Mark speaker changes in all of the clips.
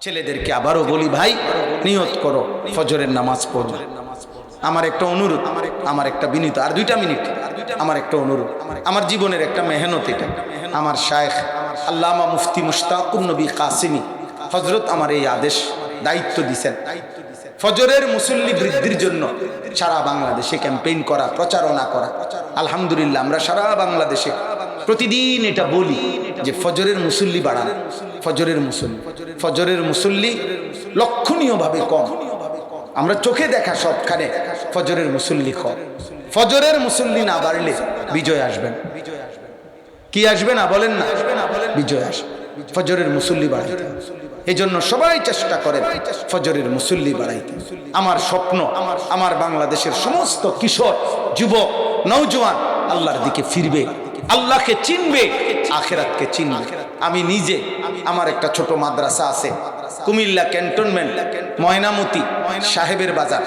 Speaker 1: ছেলেদেরকে আবারও বলি, ভাই নিয়ত করো ফজরের নামাজ পড়ো। আমার একটা অনুরোধ, আমার একটা বিনীত, আর 2টা মিনিট, আমার একটা অনুরোধ, আমার জীবনের একটা মেহনত। এটা আমার শায়েখ আল্লামা মুফতি মুশতাকুন নবী কাসিমি হযরত আমার এই আদেশ দায়িত্ব দিয়েছেন, ফজরের মুসল্লি বৃদ্ধির জন্য সারা বাংলাদেশে ক্যাম্পেইন করা, প্রচারণা করা। আলহামদুলিল্লাহ আমরা সারা বাংলাদেশে প্রতিদিন এটা বলি যে ফজরের মুসল্লি বাড়ান, ফজরের মুসল্লি লক্ষণীয়ভাবে কম। আমরা চোখে দেখা সবখানে ফজরের মুসল্লি কম। ফজরের মুসল্লি না বাড়লে বিজয় আসবেন। কি আসবে না বলেন না? বিজয় আসবে। ফজরের মুসল্লি বাড়াইতে, এই জন্য সবাই চেষ্টা করেন ফজরের মুসল্লি বাড়াইতে। আমার স্বপ্ন আমার বাংলাদেশের সমস্ত কিশোর, যুবক, নওজোয়ান আল্লাহর দিকে ফিরবে, আল্লাহকে চিনবে, আখিরাতকে চিনবে। আমি নিজে, আমার একটা ছোট মাদ্রাসা আছে কুমিল্লা ক্যান্টনমেন্ট ময়নামতি সাহেবের বাজার,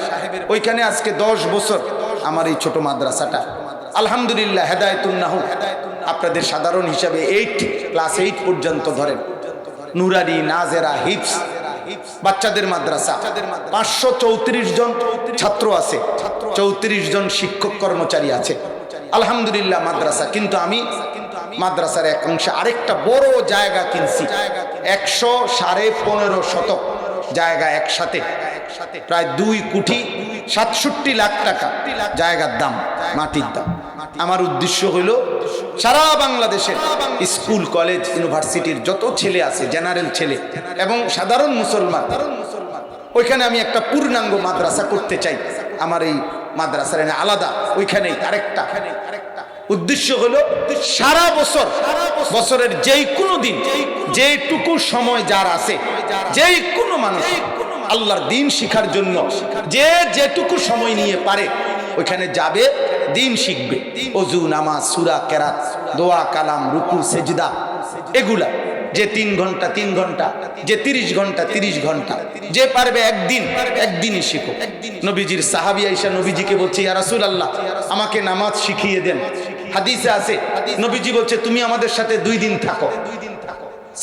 Speaker 1: ওইখানে আজকে 10 বছর আমার এই ছোট মাদ্রাসাটা। আলহামদুলিল্লাহ হেদায়েতুন নাহু আপনাদের সাধারণ হিসাবে 8 ক্লাস 8 পর্যন্ত ধরেন, নুরানি, নাজেরা, হিফজ বাচ্চাদের মাদ্রাসা। 534 জন ছাত্র আছে, 34 জন শিক্ষক কর্মচারী আছে। আলহামদুলিল্লাহ মাদ্রাসা। কিন্তু আমি মাদ্রাসার এক অংশে আরেকটা বড় জায়গা কিনছি, 115 শতক জায়গা, একসাথে প্রায় 2 কোটি 67 লাখ টাকা জায়গার দাম, মাটির দাম। আমার উদ্দেশ্য হইল সারা বাংলাদেশের স্কুল, কলেজ, ইউনিভার্সিটির যত ছেলে আছে, জেনারেল ছেলে এবং সাধারণ মুসলমান, ওইখানে আমি একটা পূর্ণাঙ্গ মাদ্রাসা করতে চাই। আমার এই মাদ্রাসার আলাদা, ওইখানে আরেকটা উদ্দেশ্য হলো সারা বছর, বছরের যেই কোনো দিন, যেটুকু সময় যার আছে, যেই কোনো মানুষ আল্লাহর দ্বীন শিখার জন্য যে যেটুকু সময় নিয়ে পারে ওইখানে যাবে, দ্বীন শিখবে। ওযু, নামাজ, সূরা, কেরাত, দোয়া, কালাম, রুকু, সেজদা, এগুলা যে 3 ঘন্টা 3 ঘন্টা, যে 30 ঘন্টা 30 ঘন্টা, যে পারবে একদিনই শিখো। নবীজির সাহাবী আয়েশা নবীজিকে বলছে, ইয়া রাসূলুল্লাহ আমাকে নামাজ শিখিয়ে দেন। হাদিসে আছে নবীজি বলছে তুমি আমাদের সাথে 2 দিন থাকো।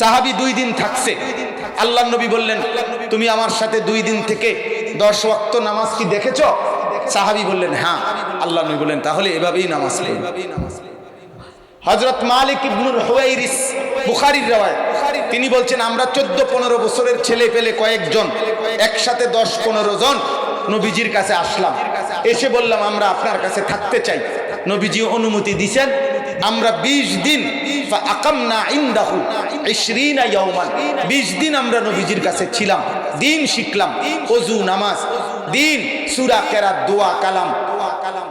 Speaker 1: সাহাবী 2 দিন থাকছে। আল্লাহর নবী বললেন তুমি আমার সাথে 2 দিন থেকে 10 ওয়াক্ত নামাজ কি দেখেছো? সাহাবী বললেন হ্যাঁ। আল্লাহর নবী বললেন তাহলে এভাবেই নামাজ পড়ো। হযরত মালিক ইবনুল হুয়াইরিস, বুখারীর রাওয়ায়াত, তিনি বলছেন আমরা 14-15 বছরের ছেলে পেলে কয়েকজন একসাথে 10-15 জন নবীজির কাছে আসলাম, এসে বললাম আমরা আপনার কাছে থাকতে চাই। নবীজি অনুমতি দিয়েছেন। আমরা 20 দিন ফাআকামনা ইনদাহু 20 ইয়াওমান, 20 দিন আমরা নবীজির কাছে ছিলাম, দ্বীন শিখলাম। ওযু, নামাজ, দ্বীন, সূরা, কেরাত, দোয়া, কালাম,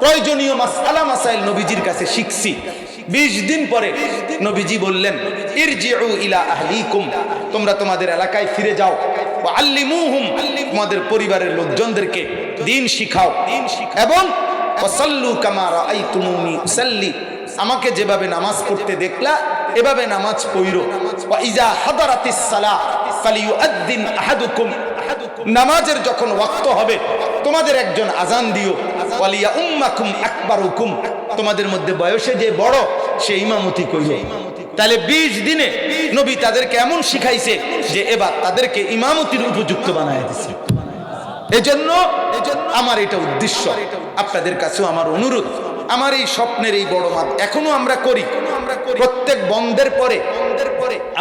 Speaker 1: প্রয়োজনীয় মাসআলা মাসাইল নবীজির কাছে শিখছি। 20 দিন পরে নবীজি বললেন ইরজিউ ইলা আহলিকুম, তোমরা তোমাদের এলাকায় ফিরে যাও। ওয়া আল্লিমুহুম, তোমাদের পরিবারের লোকজনদেরকে দ্বীন শিখাও। এবং ওয়াসাল্লু কামা রাআইতুমুনি উসাল্লি, আমাকে যেভাবে নামাজ পড়তে দেখলা এভাবে নামাজ পড়ো। ওয়া ইজা হাদারাতিস সালাহ ফালিয়ুআদ্দিন আহাদুকুম, নামাজের যখন ওয়াক্ত হবে তোমাদের একজন আজান দিও। ওয়ালিয়া উম্মাকুম আকবারুকুম, তোমাদের মধ্যে বয়সে যে বড় সে ইমামতি কইল। তাহলে 20 দিনে নবী তাদেরকে এমন শিখাইছে যে এবার তাদেরকে ইমামতির উপযুক্ত বানায় দিয়েছে। এজন্য আমার এটা উদ্দেশ্য, আপনাদের কাছেও আমার অনুরোধ, আমার এই স্বপ্নের এই বড় মাদ এখনো আমরা করি। প্রত্যেক বন্ধের পরে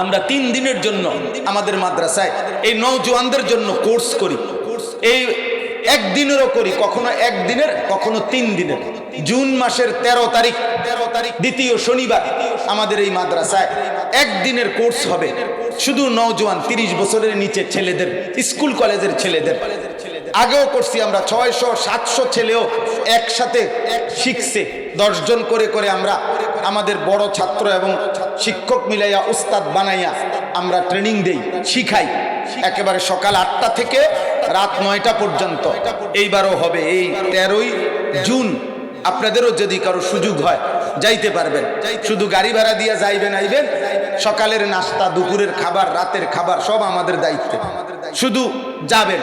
Speaker 1: আমরা 3 দিনের জন্য আমাদের মাদ্রাসায় এই নওজোয়ানদের জন্য কোর্স করি। এই 1 দিনেরও করি, কখনো 1 দিনের, কখনো 3 দিনের। জুন মাসের 13 তারিখ দ্বিতীয় শনিবার আমাদের এই মাদ্রাসায় 1 দিনের কোর্স হবে, শুধু নওজোয়ান 30 বছরের নিচে ছেলেদের, স্কুল কলেজের ছেলেদের। আগেও করছি আমরা, 600-700 ছেলেও একসাথে শিখছে। 10 জন করে করে আমরা আমাদের বড় ছাত্র এবং শিক্ষক মিলাইয়া উস্তাদ বানাইয়া আমরা ট্রেনিং দেই, শিখাই, একেবারে সকাল 8টা থেকে রাত 9টা পর্যন্ত। এইবারও হবে এই 13ই জুন। আপনাদেরও যদি কারো সুযোগ হয় যাইতে পারবেন, শুধু গাড়ি ভাড়া দিয়ে যাইবেন, আইবেন। সকালের নাস্তা, দুপুরের খাবার, রাতের খাবার সব আমাদের দায়িত্বে। শুধু যাবেন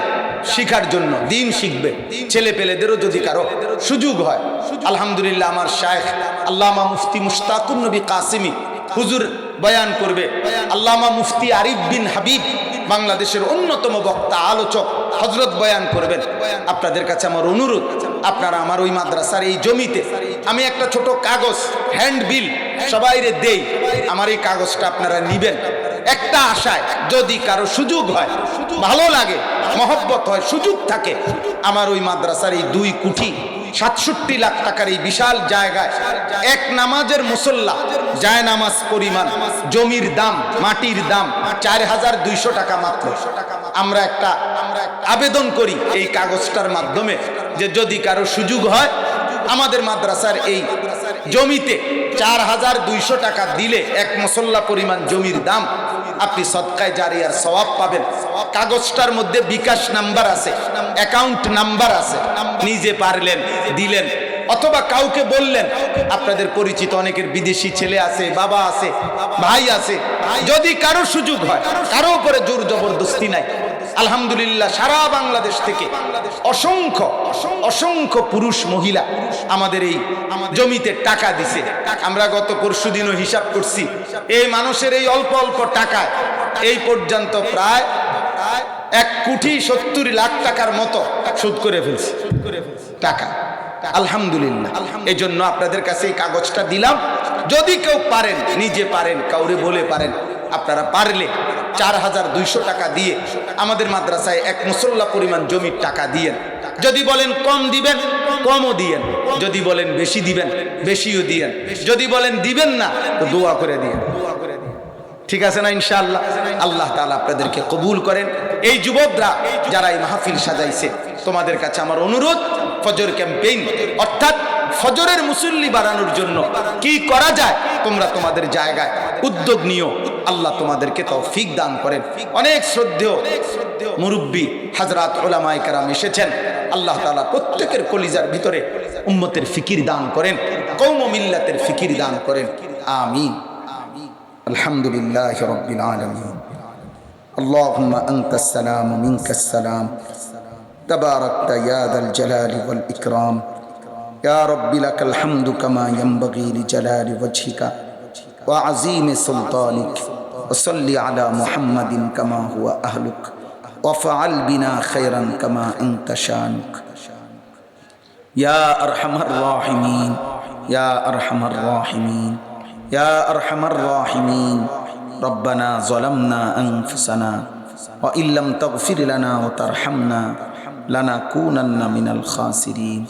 Speaker 1: শিখার জন্য, দ্বীন শিখবে। ছেলে পেলেদেরও যদি কারো সুযোগ হয়, আলহামদুলিল্লাহ আমার শায়েখ আল্লামা মুফতি মুশতাকুন নবী কাসিমি হুজুর বয়ান করবে। আল্লামা মুফতি আরিফ বিন হাবিব বাংলাদেশের অন্যতম বক্তা আলোচক হযরত বয়ান করবেন। আপনাদের কাছে আমার অনুরোধ, আপনারা আমার ওই মাদ্রাসার এই জমিতে আমি একটা ছোট কাগজ হ্যান্ড বিল সবাইরে দেই, আমার এই কাগজটা আপনারা নিবেন একটা আশায়, যদি কারো সুযোগ হয়, ভালো লাগে, মহব্বত হয়, সুযোগ থাকে, আমার ওই মাদ্রাসার এই 2 কোটি 67 লাখ টাকার এই বিশাল জায়গায় এক নামাজের মুসল্লা যায় নামাজ পরিমাণ জমির দাম, মাটির দাম 4200 টাকা মাত্র। আমরা একটা আবেদন করি এই কাগজটার মাধ্যমে যে যদি কারো সুযোগ হয় আমাদের মাদ্রাসার এই জমিতে 4200 টাকা দিলে এক মুসল্লা পরিমাণ জমির দাম আপনি সদকায়ে জারিয়ার সওয়াব পাবেন। কাগজটার মধ্যে বিকাশ নাম্বার আছে, অ্যাকাউন্ট নাম্বার আছে, নিজে পারলেন দিলেন অথবা কাউকে বললেন, আপনাদের পরিচিত অনেকের বিদেশি ছেলে আছে, বাবা আছে, ভাই আছে, যদি কারো সুযোগ হয়, কারো উপরে জোর জবরদস্তি নাই। আলহামদুলিল্লাহ সারা বাংলাদেশ থেকে অসংখ্য অসংখ্য পুরুষ মহিলা আমাদের এই জমিতে টাকা দিছে। আমরা গত পরশুদিনও হিসাব করছি, এই মানুষের এই অল্প অল্প টাকায় এই পর্যন্ত প্রায় 1,70 লাখ টাকার মতো সুদ করে ফেলছে টাকা। আলহামদুলিল্লাহ, এই জন্য আপনাদের কাছে এই কাগজটা দিলাম। যদি কেউ পারেন, নিজে পারেন, কাউরে বলে পারেন, আপনারা পারলে 4200 টাকা দিয়ে আমাদের মাদ্রাসায় এক মুসল্লা পরিমাণ জমির টাকা দিয়েন। যদি বলেন কম দিবেন, কমও দিয়েন, যদি বলেন বেশি দিবেন, বেশিও দিয়েন, যদি বলেন দিবেন না তো দোয়া করে দিয়েন। ঠিক আছে না? ইনশাআল্লাহ আল্লাহ তাআলা আপনাদেরকে কবুল করেন। এই যুবকরা যারা এই মাহফিল সাজাইছে, তোমাদের কাছে আমার অনুরোধ, ফজর ক্যাম্পেইন অর্থাৎ ফজরের মুসল্লি বাড়ানোর জন্য কি করা যায় তোমরা তোমাদের জায়গায় উদ্যোগ নিও। আল্লাহ তোমাদেরকে তৌফিক দান করেন। অনেক শ্রদ্ধেয় মুরব্বী হযরত উলামায়ে কেরাম এসেছেন। আল্লাহ তাআলা প্রত্যেকের কলিজার ভিতরে উম্মতের ফিকির দান করেন, কওম ও মিল্লাতের ফিকির দান করেন। আমিন। আলহামদুলিল্লাহি রাব্বিল আলামিন। আল্লাহুম্মা আনতাস সালাম ওয়া মিনকাস সালাম। তাবারাকতা ইয়া যাল জালালি ওয়াল ইকরাম। ইয়া রাব্বি লাকাল হামদু কামা ইয়ানবাগি লিজালালি ওয়াজহিকা ওয়া আযীমি সুলতানিক। ওয়া সাল্লি আলা মুহাম্মাদিন কামা হুয়া আহলুক ওয়া ফাআল বিনা খায়রান কামা আনতা শানুক। ইয়া আরহামার রাহিমিন, ইয়া আরহামার রাহিমিন, ইয়া আরহামার রাহিমিন। রব্বানা যালামনা আনফুসানা ওয়া ইল্লাম তাগফির লানা ওয়া তারহামনা লানাকুনান্না মিনাল খাসিরিন।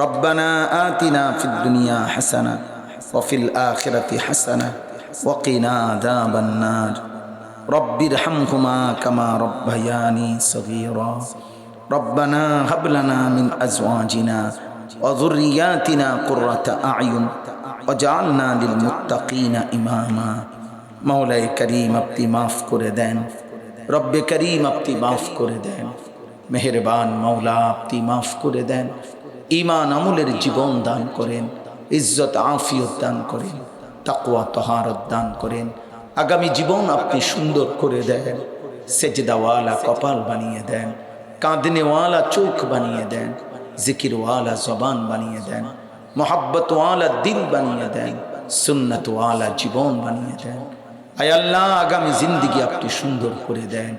Speaker 1: রব্বানা আতিনা ফিদ দুনিয়া হাসানা ওয়া ফিল আখিরাতি হাসানা ওয়া কিনা আযাবান নার। রব্বিরহামহুমা কামা রাব্বায়ানি সগীরা। রব্বানা হাব লানা মিন আজওয়াজিনা ওয়া যুররিয়াতিনা কুররাতা আ'য়ুন ওয়াজআলনা লিল মুত্তাকিনা ইমামা। মাওলায়ে করিম আপনি মাফ করে দেন, রব্বে করিম আপনি মাফ করে দেন, মেহেরবান মাওলা আপনি মাফ করে দেন। ঈমান আমলের জীবন দান করেন, ইজ্জত আফিয়ত দান করেন, তাকওয়া তাহারত দান করেন। আগামী জীবন আপনি সুন্দর করে দেন, সেজদাওয়ালা কপাল বানিয়ে দেন, কাঁদনেওয়ালা চোখ বানিয়ে দেন, জিকিরওয়ালা জবান বানিয়ে দেন, মোহাব্বতওয়ালা দিল বানিয়ে দেন, সুন্নতওয়ালা জীবন বানিয়ে দেন। আয় আল্লাহ আগামী জিন্দিগি আপনি সুন্দর করে দেন।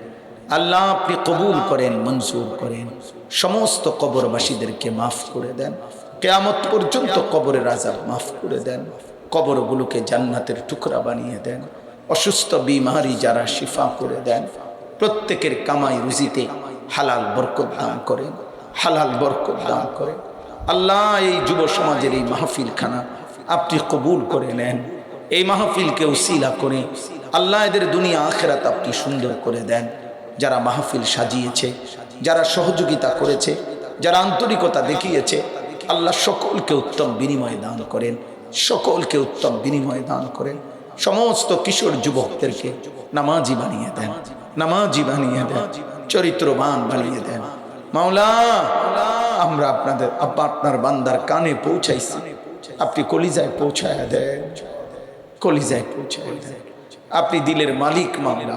Speaker 1: আল্লাহ আপনি কবুল করেন, মঞ্জুর করেন। সমস্ত কবরবাসীদেরকে মাফ করে দেন, কিয়ামত পর্যন্ত কবরের আযাব মাফ করে দেন, কবরগুলোকে জান্নাতের টুকরা বানিয়ে দেন। অসুস্থ বিমারি যারা শিফা করে দেন, প্রত্যেকের কামাই রুজিতে হালাল বরকত দান করেন, হালাল বরকত দান করেন। আল্লাহ এই যুব সমাজের এই মাহফিলখানা আপনি কবুল করে নেন। এই মাহফিলকে উসিলা করে আল্লাহ এদের দুনিয়া আখিরাত আপনি সুন্দর করে দেন। যারা মাহফিল সাজিয়েছে, যারা সহযোগিতা করেছে, যারা আন্তরিকতা দেখিয়েছে, আল্লাহ সকলকে উত্তম বিনিময় দান করেন, সকলকে উত্তম বিনিময় দান করেন। সমস্ত কিশোর যুবকদেরকে নামাজি বানিয়ে দেন, নামাজি বানিয়ে দেন, চরিত্রবান বানিয়ে দেন। মাওলা আমরা আপনার বান্দার কানে পৌঁছাইছি, আপনি কলিজায় পৌঁছায় দেন, কলিজায় পৌঁছায় দেন। আপনি দিলের মালিক মাওলা।